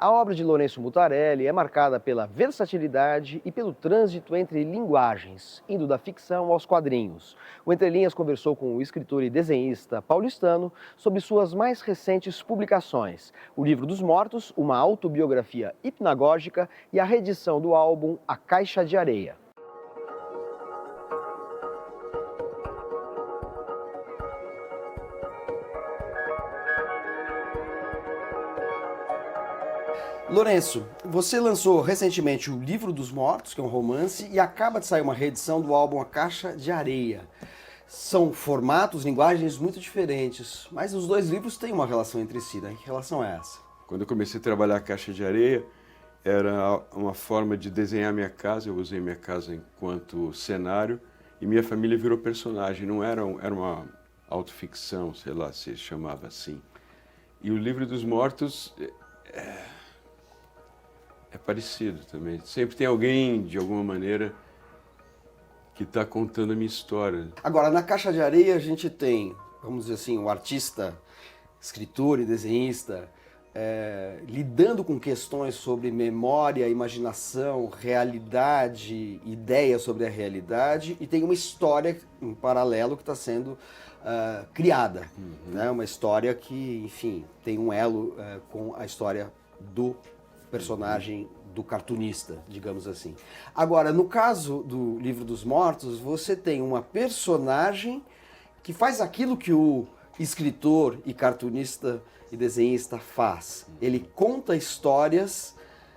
A obra de Lourenço Mutarelli é marcada pela versatilidade e pelo trânsito entre linguagens, indo da ficção aos quadrinhos. O Entre Linhas conversou com o escritor e desenhista paulistano sobre suas mais recentes publicações: O Livro dos Mortos, uma autobiografia hipnagógica, e a reedição do álbum A Caixa de Areia. Lourenço, você lançou recentemente o Livro dos Mortos, que é um romance, e acaba de sair uma reedição do álbum A Caixa de Areia. São formatos, linguagens muito diferentes, mas os dois livros têm uma relação entre si, né? Que relação é essa? Quando eu comecei a trabalhar a Caixa de Areia, era uma forma de desenhar minha casa. Eu usei minha casa enquanto cenário e minha família virou personagem. Não era, era uma autoficção, sei lá se chamava assim. E o Livro dos Mortos é parecido também. Sempre tem alguém, de alguma maneira, que está contando a minha história. Agora, na Caixa de Areia a gente tem, vamos dizer assim, um artista, escritor e desenhista, lidando com questões sobre memória, imaginação, realidade, ideias sobre a realidade, e tem uma história em paralelo que está sendo criada, né? Uma história que, enfim, tem um elo com a história do personagem do cartunista, digamos assim. Agora, no caso do Livro dos Mortos, você tem uma personagem que faz aquilo que o escritor e cartunista e desenhista faz. Ele conta histórias,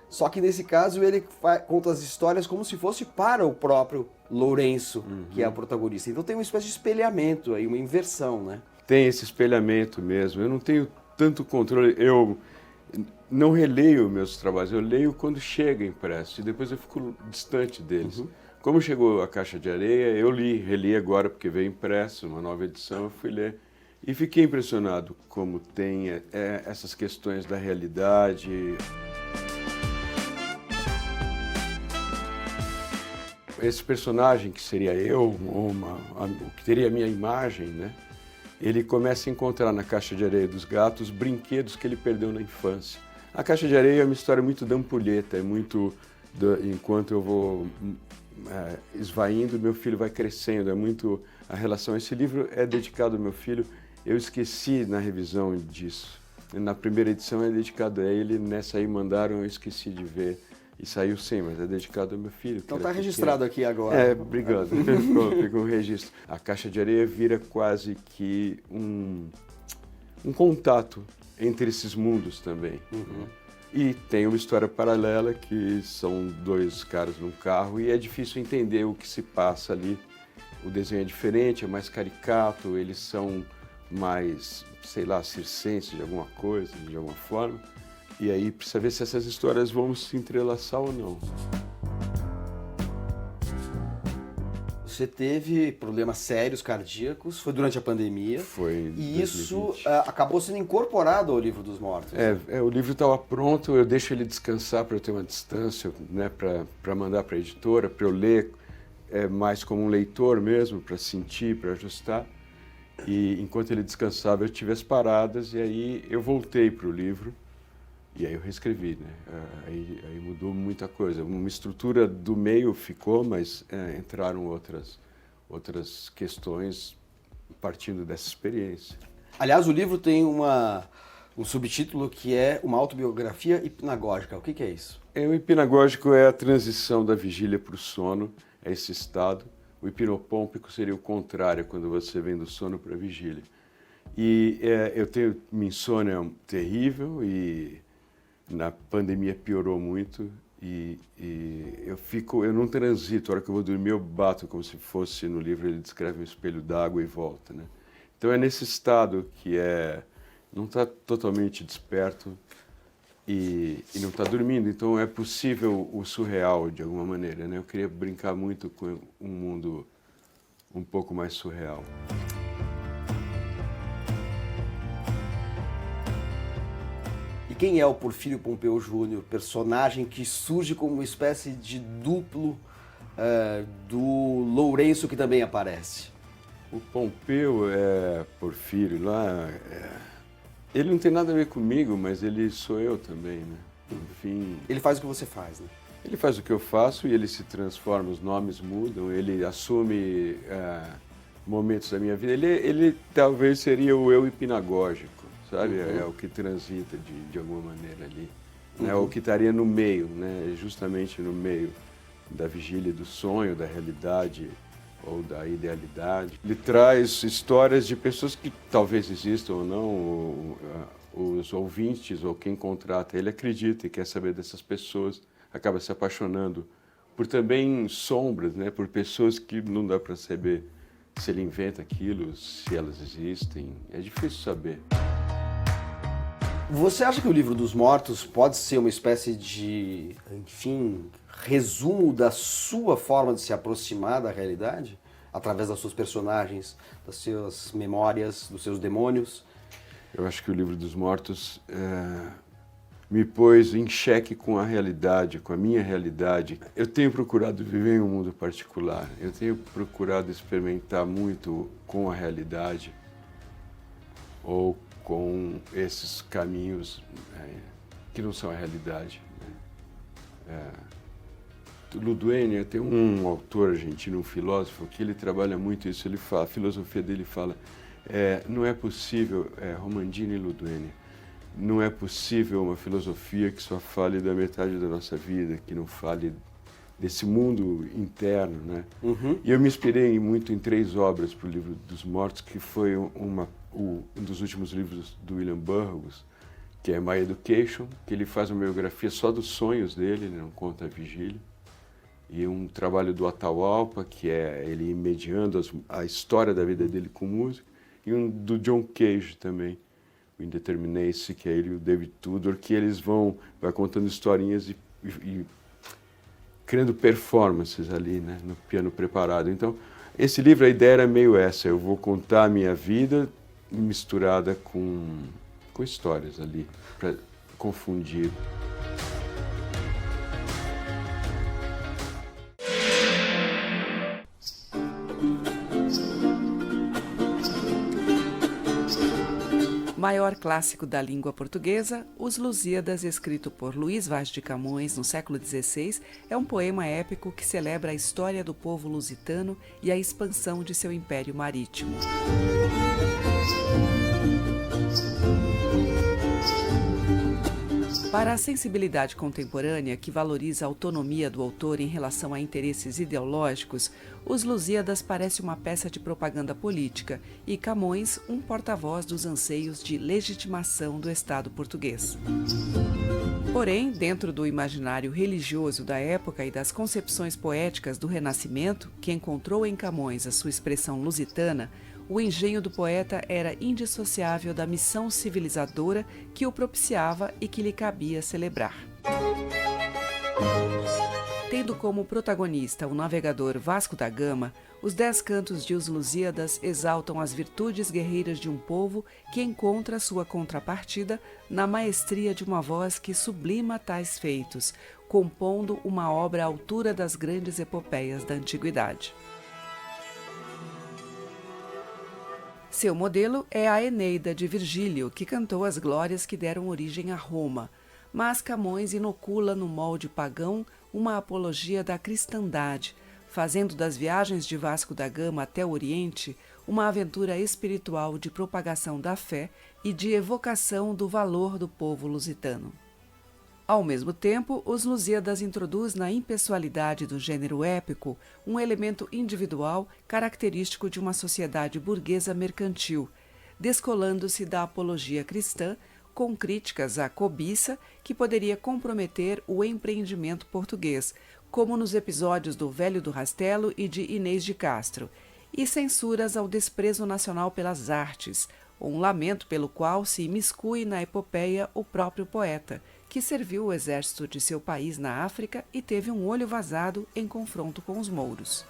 só que nesse caso ele conta as histórias como se fosse para o próprio Lourenço, que é o protagonista. Então tem uma espécie de espelhamento aí, uma inversão, né? Tem esse espelhamento mesmo. Eu não tenho tanto controle. Eu não releio meus trabalhos, eu leio quando chega impresso e depois eu fico distante deles. Como chegou a Caixa de Areia, eu reli agora porque veio impresso, uma nova edição, eu fui ler e fiquei impressionado como tem essas questões da realidade. Esse personagem que seria eu, que teria a minha imagem, né? Ele começa a encontrar na Caixa de Areia dos Gatos brinquedos que ele perdeu na infância. A Caixa de Areia é uma história muito da ampulheta, é muito enquanto eu vou esvaindo, meu filho vai crescendo, é muito a relação. Esse livro é dedicado ao meu filho, eu esqueci na revisão disso. Na primeira edição é dedicado a ele, nessa aí mandaram, eu esqueci de ver. E saiu sim, mas é dedicado ao meu filho. Então está registrado aqui agora. Obrigado. Pronto, fica um registro. A Caixa de Areia vira quase que um contato entre esses mundos também. Né? E tem uma história paralela que são dois caras num carro e é difícil entender o que se passa ali. O desenho é diferente, é mais caricato, eles são mais, sei lá, circenses de alguma coisa, de alguma forma. E aí precisa ver se essas histórias vão se entrelaçar ou não. Você teve problemas sérios cardíacos, foi durante a pandemia. Foi. E isso acabou sendo incorporado ao Livro dos Mortos. O livro estava pronto, eu deixo ele descansar para eu ter uma distância, né, para mandar para a editora, para eu ler mais como um leitor mesmo, para sentir, para ajustar. E enquanto ele descansava, eu tive as paradas e aí eu voltei para o livro. E aí eu reescrevi, né? Aí mudou muita coisa. Uma estrutura do meio ficou, mas entraram outras questões partindo dessa experiência. Aliás, o livro tem um subtítulo que é uma autobiografia hipnagógica. O que é isso? O hipnagógico é a transição da vigília para o sono, é esse estado. O hipnopômpico seria o contrário, quando você vem do sono para a vigília. E eu tenho minha insônia terrível e na pandemia piorou muito e eu não transito, a hora que eu vou dormir eu bato como se fosse, no livro ele descreve um espelho d'água e volta, né? Então é nesse estado que não está totalmente desperto e não está dormindo, então é possível o surreal de alguma maneira, né? Eu queria brincar muito com um mundo um pouco mais surreal. E quem é o Porfírio Pompeu Júnior, personagem que surge como uma espécie de duplo do Lourenço que também aparece? O Pompeu Porfírio lá, ele não tem nada a ver comigo, mas ele sou eu também, né? enfim. Ele faz o que você faz, né? Ele faz o que eu faço e ele se transforma, os nomes mudam, ele assume momentos da minha vida. Ele talvez seria o eu hipnagógico, sabe? É o que transita de alguma maneira ali. Né? O que estaria no meio, né? Justamente no meio da vigília do sonho, da realidade ou da idealidade. Ele traz histórias de pessoas que talvez existam ou não, os ouvintes ou quem contrata ele acredita e quer saber dessas pessoas, acaba se apaixonando por também sombras, né? Por pessoas que não dá para saber se ele inventa aquilo, se elas existem, é difícil saber. Você acha que o Livro dos Mortos pode ser uma espécie de, enfim, resumo da sua forma de se aproximar da realidade? Através das suas personagens, das suas memórias, dos seus demônios? Eu acho que o Livro dos Mortos me pôs em xeque com a realidade, com a minha realidade. Eu tenho procurado viver em um mundo particular, eu tenho procurado experimentar muito com a realidade ou com esses caminhos que não são a realidade. Ludueña tem um autor argentino, um filósofo, que ele trabalha muito isso, ele fala, a filosofia dele fala, não é possível, Romandini e Ludueña, não é possível uma filosofia que só fale da metade da nossa vida, que não fale desse mundo interno, né? E eu me inspirei muito em 3 obras para o Livro dos Mortos, que foi um dos últimos livros do William Burroughs, que é My Education, que ele faz uma biografia só dos sonhos dele, ele não conta a vigília, e um trabalho do Atahualpa, que é ele mediando a história da vida dele com música, e um do John Cage também, o Indeterminacy, que é ele e o David Tudor, que eles vai contando historinhas e criando performances ali, né, no piano preparado. Então, esse livro, a ideia era meio essa, eu vou contar a minha vida misturada com histórias ali, para confundir. Maior clássico da língua portuguesa, Os Lusíadas, escrito por Luís Vaz de Camões no século XVI, é um poema épico que celebra a história do povo lusitano e a expansão de seu império marítimo. Para a sensibilidade contemporânea, que valoriza a autonomia do autor em relação a interesses ideológicos, Os Lusíadas parece uma peça de propaganda política e Camões um porta-voz dos anseios de legitimação do Estado português. Porém, dentro do imaginário religioso da época e das concepções poéticas do Renascimento, que encontrou em Camões a sua expressão lusitana, o engenho do poeta era indissociável da missão civilizadora que o propiciava e que lhe cabia celebrar. Tendo como protagonista o navegador Vasco da Gama, os 10 cantos de Os Lusíadas exaltam as virtudes guerreiras de um povo que encontra sua contrapartida na maestria de uma voz que sublima tais feitos, compondo uma obra à altura das grandes epopeias da antiguidade. Seu modelo é a Eneida de Virgílio, que cantou as glórias que deram origem a Roma, mas Camões inocula no molde pagão uma apologia da cristandade, fazendo das viagens de Vasco da Gama até o Oriente uma aventura espiritual de propagação da fé e de evocação do valor do povo lusitano. Ao mesmo tempo, Os Lusíadas introduz na impessoalidade do gênero épico um elemento individual característico de uma sociedade burguesa mercantil, descolando-se da apologia cristã com críticas à cobiça que poderia comprometer o empreendimento português, como nos episódios do Velho do Rastelo e de Inês de Castro, e censuras ao desprezo nacional pelas artes, um lamento pelo qual se imiscui na epopeia o próprio poeta, que serviu o exército de seu país na África e teve um olho vazado em confronto com os mouros.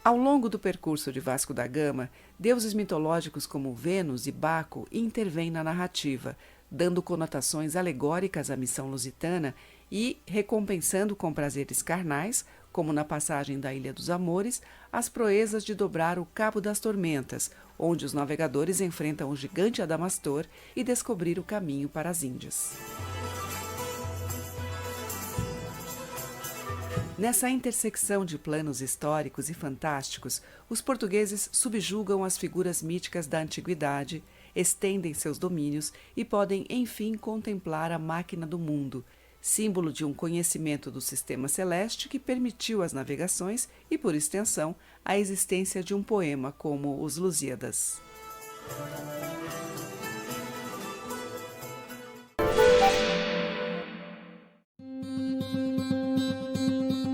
Ao longo do percurso de Vasco da Gama, deuses mitológicos como Vênus e Baco intervêm na narrativa, dando conotações alegóricas à missão lusitana e recompensando com prazeres carnais, como na passagem da Ilha dos Amores, as proezas de dobrar o Cabo das Tormentas, onde os navegadores enfrentam o gigante Adamastor e descobrir o caminho para as Índias. Nessa intersecção de planos históricos e fantásticos, os portugueses subjugam as figuras míticas da antiguidade, estendem seus domínios e podem, enfim, contemplar a máquina do mundo, símbolo de um conhecimento do sistema celeste que permitiu as navegações e, por extensão, a existência de um poema como os Lusíadas.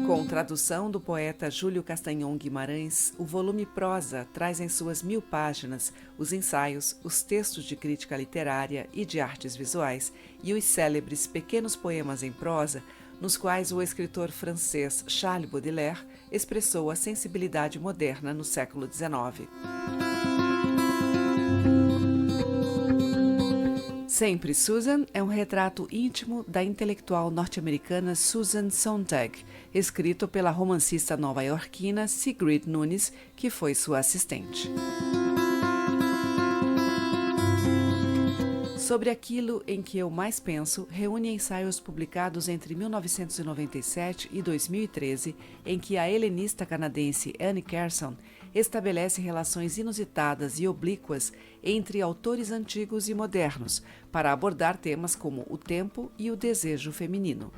Com tradução do poeta Júlio Castanhon Guimarães, o volume Prosa traz em suas 1000 páginas os ensaios, os textos de crítica literária e de artes visuais e os célebres pequenos poemas em prosa, nos quais o escritor francês Charles Baudelaire expressou a sensibilidade moderna no século XIX. Sempre Susan é um retrato íntimo da intelectual norte-americana Susan Sontag, escrito pela romancista nova-iorquina Sigrid Nunes, que foi sua assistente. Sobre aquilo em que eu mais penso, reúne ensaios publicados entre 1997 e 2013, em que a helenista canadense Anne Carson estabelece relações inusitadas e oblíquas entre autores antigos e modernos, para abordar temas como o tempo e o desejo feminino.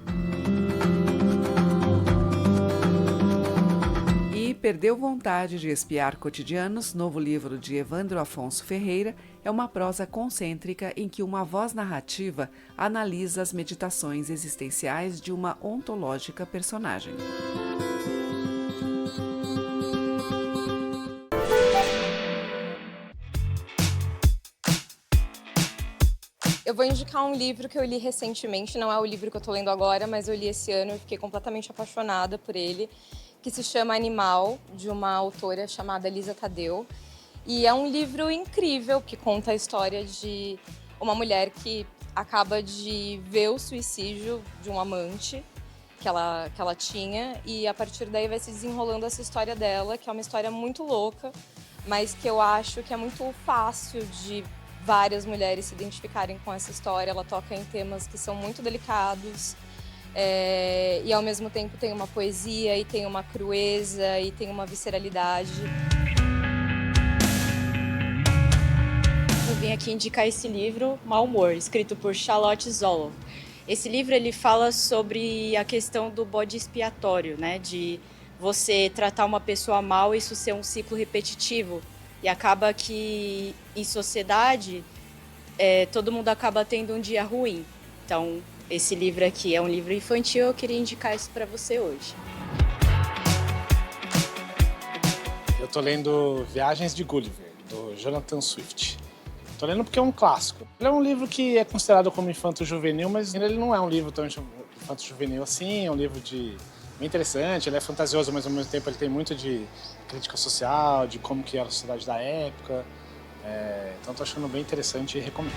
E Perdeu Vontade de Espiar Cotidianos, novo livro de Evandro Afonso Ferreira, é uma prosa concêntrica em que uma voz narrativa analisa as meditações existenciais de uma ontológica personagem. Eu vou indicar um livro que eu li recentemente, não é o livro que eu estou lendo agora, mas eu li esse ano e fiquei completamente apaixonada por ele, que se chama Animal, de uma autora chamada Elisa Tadeu. E é um livro incrível que conta a história de uma mulher que acaba de ver o suicídio de um amante que ela tinha, e a partir daí vai se desenrolando essa história dela, que é uma história muito louca, mas que eu acho que é muito fácil de várias mulheres se identificarem com essa história. Ela toca em temas que são muito delicados e ao mesmo tempo tem uma poesia e tem uma crueza e tem uma visceralidade. Eu vim aqui indicar esse livro, Mau Humor, escrito por Charlotte Zolov. Esse livro ele fala sobre a questão do bode expiatório, né? De você tratar uma pessoa mal e isso ser um ciclo repetitivo. E acaba que em sociedade todo mundo acaba tendo um dia ruim. Então esse livro aqui é um livro infantil, eu queria indicar isso para você hoje. Eu tô lendo Viagens de Gulliver, do Jonathan Swift. Tô lendo porque é um clássico. Ele é um livro que é considerado como infanto-juvenil, mas ele não é um livro tão infanto-juvenil assim, é um livro bem interessante, ele é fantasioso, mas ao mesmo tempo ele tem muito de crítica social, de como que era a sociedade da época. Então tô achando bem interessante e recomendo.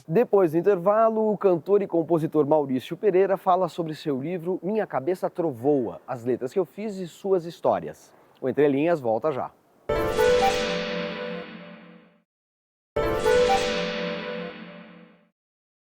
Depois do intervalo, o cantor e compositor Maurício Pereira fala sobre seu livro Minha Cabeça Trovoa, as letras que eu fiz e suas histórias. O Entre Linhas volta já.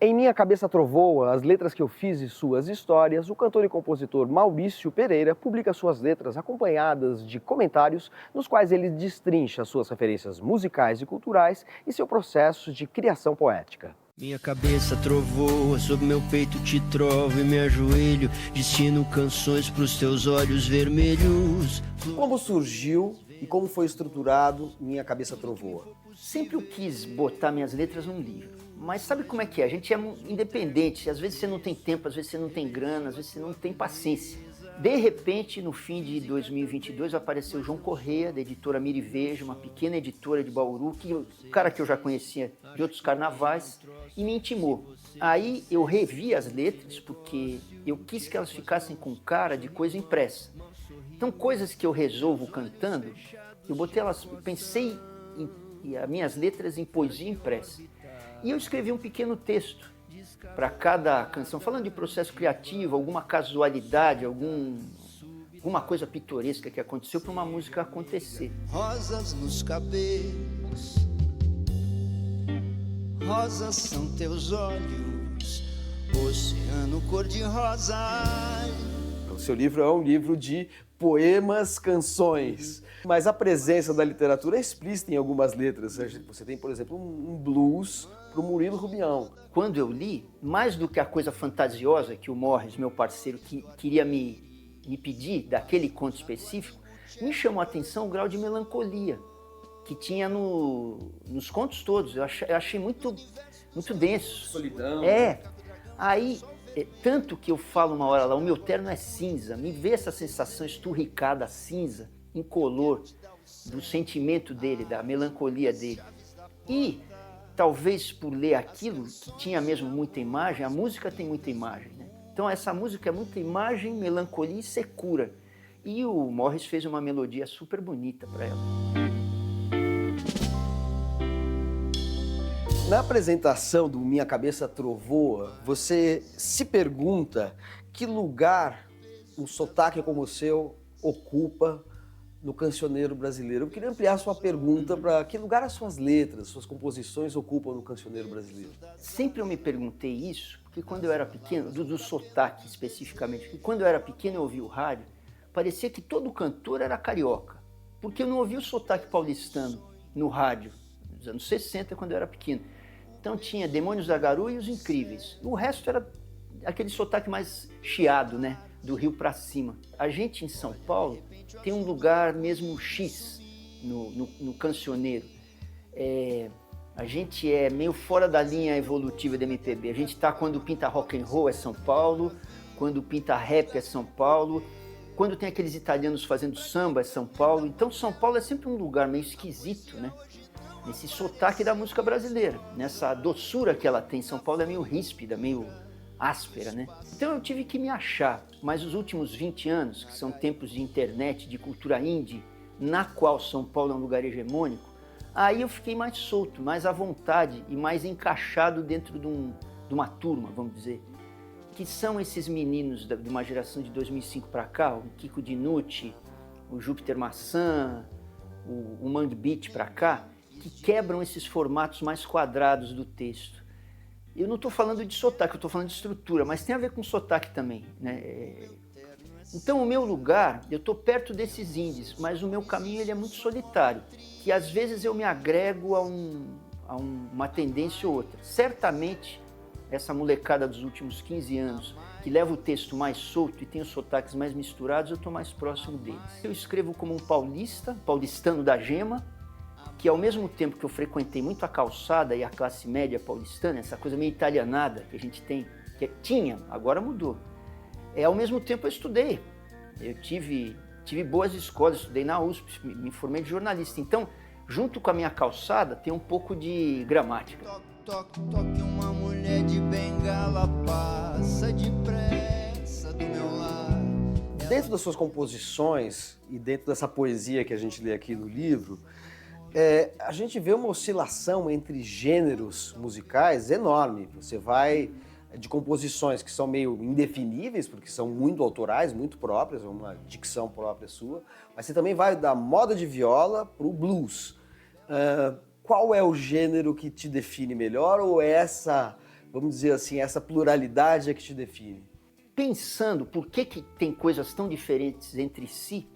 Em Minha Cabeça Trovoa, as letras que eu fiz e suas histórias, o cantor e compositor Maurício Pereira publica suas letras acompanhadas de comentários nos quais ele destrincha suas referências musicais e culturais e seu processo de criação poética. Minha cabeça trovoa, sob meu peito te trovo e me ajoelho, destino canções pros teus olhos vermelhos. Como surgiu e como foi estruturado Minha Cabeça Trovoa? Sempre eu quis botar minhas letras num livro, mas sabe como é que é? A gente é independente, às vezes você não tem tempo, às vezes você não tem grana, às vezes você não tem paciência. De repente, no fim de 2022, apareceu o João Correia, da editora Miriveja, uma pequena editora de Bauru, um cara que eu já conhecia de outros carnavais, e me intimou. Aí eu revi as letras, porque eu quis que elas ficassem com cara de coisa impressa. Então, coisas que eu resolvo cantando, eu botei elas, pensei em as minhas letras em poesia impressa. E eu escrevi um pequeno texto para cada canção, falando de processo criativo, alguma casualidade, alguma coisa pitoresca que aconteceu para uma música acontecer. Rosas nos cabelos, rosas são teus olhos, oceano cor-de-rosa. O seu livro é um livro de poemas, canções, mas a presença da literatura é explícita em algumas letras. Você tem, por exemplo, um blues para o Murilo Rubião. Quando eu li, mais do que a coisa fantasiosa que o Morris, meu parceiro, queria me pedir daquele conto específico, me chamou a atenção o grau de melancolia que tinha nos contos todos. Eu achei muito denso. Solidão. Aí, tanto que eu falo uma hora lá, o meu terno é cinza, me vê essa sensação esturricada, cinza, incolor, do sentimento dele, da melancolia dele. E, talvez por ler aquilo, que tinha mesmo muita imagem, a música tem muita imagem, né? Então essa música é muita imagem, melancolia e secura. E o Morris fez uma melodia super bonita para ela. Na apresentação do Minha Cabeça Trovoa, você se pergunta que lugar um sotaque como o seu ocupa no cancioneiro brasileiro. Eu queria ampliar sua pergunta para que lugar as suas letras, suas composições ocupam no cancioneiro brasileiro. Sempre eu me perguntei isso, porque quando eu era pequeno, do sotaque especificamente, porque quando eu era pequeno eu ouvia o rádio, parecia que todo cantor era carioca, porque eu não ouvia o sotaque paulistano no rádio, nos anos 60, quando eu era pequeno. Então tinha Demônios da Garoa e Os Incríveis. O resto era aquele sotaque mais chiado, né? Do Rio para cima. A gente em São Paulo tem um lugar mesmo X no cancioneiro. A gente é meio fora da linha evolutiva da MPB. A gente tá quando pinta rock and roll é São Paulo, quando pinta rap é São Paulo, quando tem aqueles italianos fazendo samba é São Paulo. Então São Paulo é sempre um lugar meio esquisito, né? Nesse sotaque da música brasileira, nessa doçura que ela tem. São Paulo é meio ríspida, meio áspera, né? Então eu tive que me achar, mas os últimos 20 anos, que são tempos de internet, de cultura indie, na qual São Paulo é um lugar hegemônico, aí eu fiquei mais solto, mais à vontade e mais encaixado dentro de uma turma, vamos dizer, que são esses meninos de uma geração de 2005 para cá, o Kiko Dinucci, o Júpiter Maçã, o Mangue Beat para cá, que quebram esses formatos mais quadrados do texto. Eu não estou falando de sotaque, eu estou falando de estrutura, mas tem a ver com sotaque também, né? Então o meu lugar, eu estou perto desses indies, mas o meu caminho ele é muito solitário, que às vezes eu me agrego a uma tendência ou outra. Certamente, essa molecada dos últimos 15 anos, que leva o texto mais solto e tem os sotaques mais misturados, eu estou mais próximo deles. Eu escrevo como um paulistano da gema, que ao mesmo tempo que eu frequentei muito a calçada e a classe média paulistana, essa coisa meio italianada que a gente tem, tinha, agora mudou. Ao mesmo tempo eu estudei. Eu tive boas escolas, estudei na USP, me formei de jornalista. Então, junto com a minha calçada, tem um pouco de gramática. Toque, toque, uma mulher de bengala passa depressa do meu lado. Dentro das suas composições e dentro dessa poesia que a gente lê aqui no livro, a gente vê uma oscilação entre gêneros musicais enorme. Você vai de composições que são meio indefiníveis, porque são muito autorais, muito próprias, uma dicção própria sua, mas você também vai da moda de viola para o blues. Qual é o gênero que te define melhor, ou essa, vamos dizer assim, essa pluralidade é que te define? Pensando por que tem coisas tão diferentes entre si,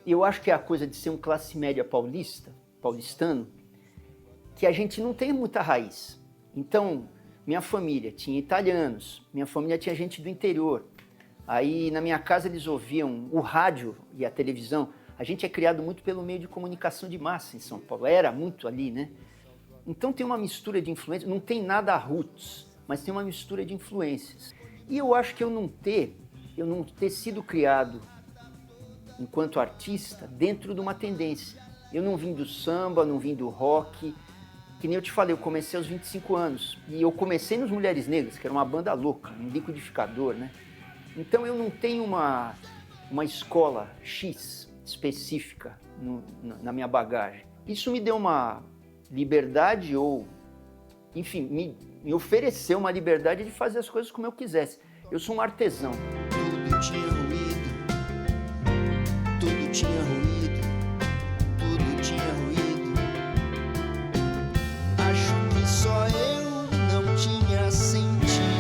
eu acho que é a coisa de ser um classe média paulistano, que a gente não tem muita raiz. Então, minha família tinha italianos, minha família tinha gente do interior. Aí na minha casa eles ouviam o rádio e a televisão. A gente é criado muito pelo meio de comunicação de massa em São Paulo, era muito ali, né? Então tem uma mistura de influências, não tem nada roots, mas tem uma mistura de influências. E eu acho que eu não ter sido criado enquanto artista dentro de uma tendência. Eu não vim do samba, não vim do rock, que nem eu te falei, eu comecei aos 25 anos, e eu comecei nos Mulheres Negras, que era uma banda louca, um liquidificador, né? Então eu não tenho uma escola X específica na minha bagagem. Isso me deu uma liberdade, ou, enfim, me ofereceu uma liberdade de fazer as coisas como eu quisesse. Eu sou um artesão. Tudo tinha ruído, tudo tinha ruído, tudo tinha ruído. Acho que só eu não tinha sentido.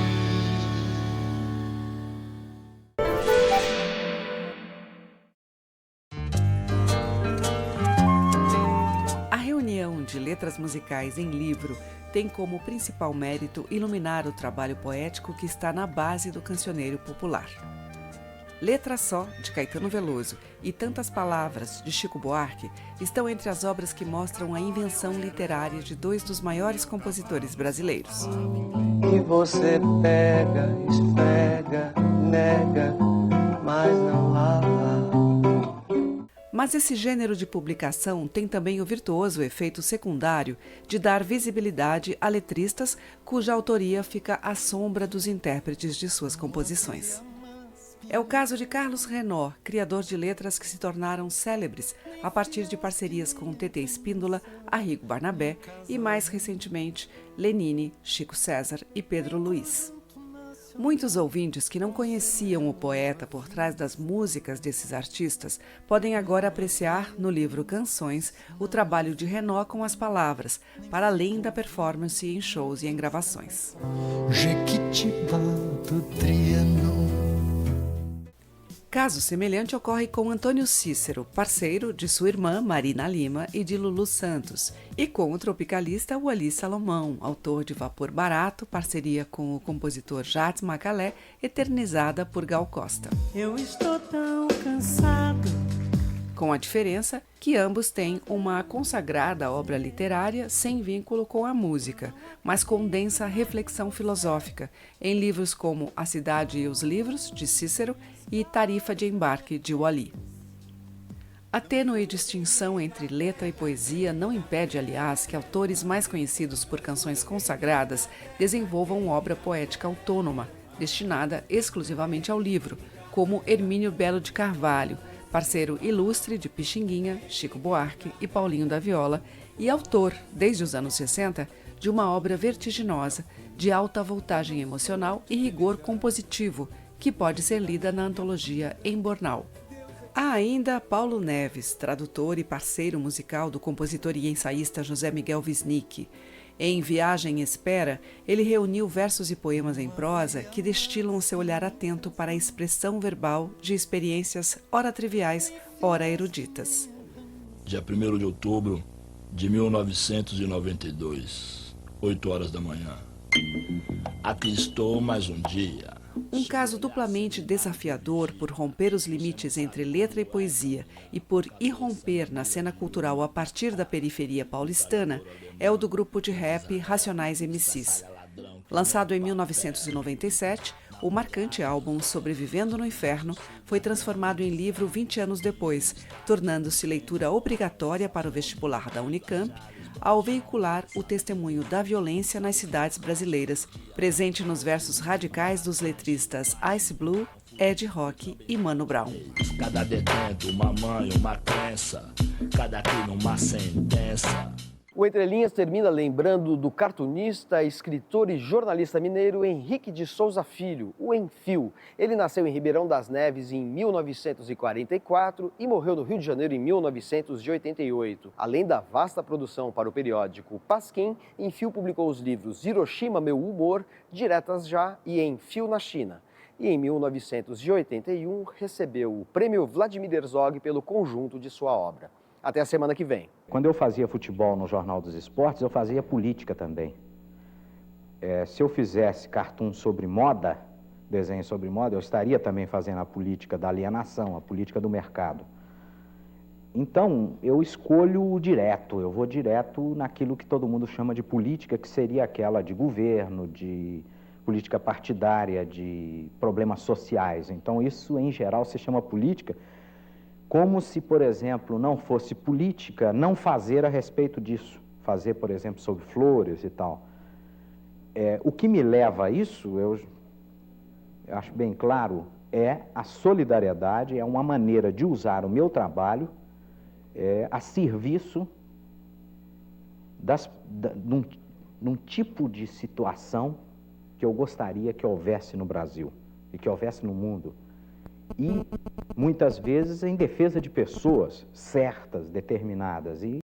letras musicais em livro tem como principal mérito iluminar o trabalho poético que está na base do cancioneiro popular. Letra Só, de Caetano Veloso, e Tantas Palavras, de Chico Buarque, estão entre as obras que mostram a invenção literária de dois dos maiores compositores brasileiros. E você pega, esfrega, nega, mas não lava. Mas esse gênero de publicação tem também o virtuoso efeito secundário de dar visibilidade a letristas cuja autoria fica à sombra dos intérpretes de suas composições. É o caso de Carlos Renaud, criador de letras que se tornaram célebres a partir de parcerias com Tetê Espíndola, Arrigo Barnabé e, mais recentemente, Lenine, Chico César e Pedro Luiz. Muitos ouvintes que não conheciam o poeta por trás das músicas desses artistas podem agora apreciar no livro Canções o trabalho de Renaud com as palavras, para além da performance em shows e em gravações. Jequitibá do Trianon. Caso semelhante ocorre com Antônio Cícero, parceiro de sua irmã Marina Lima e de Lulu Santos, e com o tropicalista Wally Salomão, autor de Vapor Barato, parceria com o compositor Jacques Macalé, eternizada por Gal Costa. Eu estou tão cansado. Com a diferença que ambos têm uma consagrada obra literária sem vínculo com a música, mas com densa reflexão filosófica, em livros como A Cidade e os Livros, de Cícero, e Tarifa de Embarque, de Wally. A tênue distinção entre letra e poesia não impede, aliás, que autores mais conhecidos por canções consagradas desenvolvam obra poética autônoma, destinada exclusivamente ao livro, como Hermínio Belo de Carvalho, parceiro ilustre de Pixinguinha, Chico Buarque e Paulinho da Viola, e autor, desde os anos 60, de uma obra vertiginosa, de alta voltagem emocional e rigor compositivo, que pode ser lida na antologia Embornal. Há ainda Paulo Neves, tradutor e parceiro musical do compositor e ensaísta José Miguel Wisnik. Em Viagem e Espera, ele reuniu versos e poemas em prosa que destilam seu olhar atento para a expressão verbal de experiências ora triviais, ora eruditas. Dia 1º de outubro de 1992, 8 horas da manhã. Aqui estou mais um dia. Um caso duplamente desafiador por romper os limites entre letra e poesia e por irromper na cena cultural a partir da periferia paulistana é o do grupo de rap Racionais MCs. Lançado em 1997, o marcante álbum Sobrevivendo no Inferno foi transformado em livro 20 anos depois, tornando-se leitura obrigatória para o vestibular da Unicamp, ao veicular o testemunho da violência nas cidades brasileiras, presente nos versos radicais dos letristas Ice Blue, Ed Rock e Mano Brown. Cada detento, uma mãe, uma crença, cada crime uma sentença. O Entre Linhas termina lembrando do cartunista, escritor e jornalista mineiro Henrique de Souza Filho, o Enfio. Ele nasceu em Ribeirão das Neves em 1944 e morreu no Rio de Janeiro em 1988. Além da vasta produção para o periódico Pasquim, Enfio publicou os livros Hiroshima, Meu Humor, Diretas Já e Enfio na China. E em 1981 recebeu o Prêmio Vladimir Herzog pelo conjunto de sua obra. Até a semana que vem. Quando eu fazia futebol no Jornal dos Esportes, eu fazia política também. Se eu fizesse cartoon sobre moda, desenho sobre moda, eu estaria também fazendo a política da alienação, a política do mercado. Então, eu escolho direto, eu vou direto naquilo que todo mundo chama de política, que seria aquela de governo, de política partidária, de problemas sociais. Então, isso, em geral, se chama política, como se, por exemplo, não fosse política não fazer a respeito disso. Fazer, por exemplo, sobre flores e tal. O que me leva a isso, eu acho bem claro, é a solidariedade, é uma maneira de usar o meu trabalho a serviço num tipo de situação que eu gostaria que houvesse no Brasil e que houvesse no mundo. E, muitas vezes, em defesa de pessoas certas, determinadas. E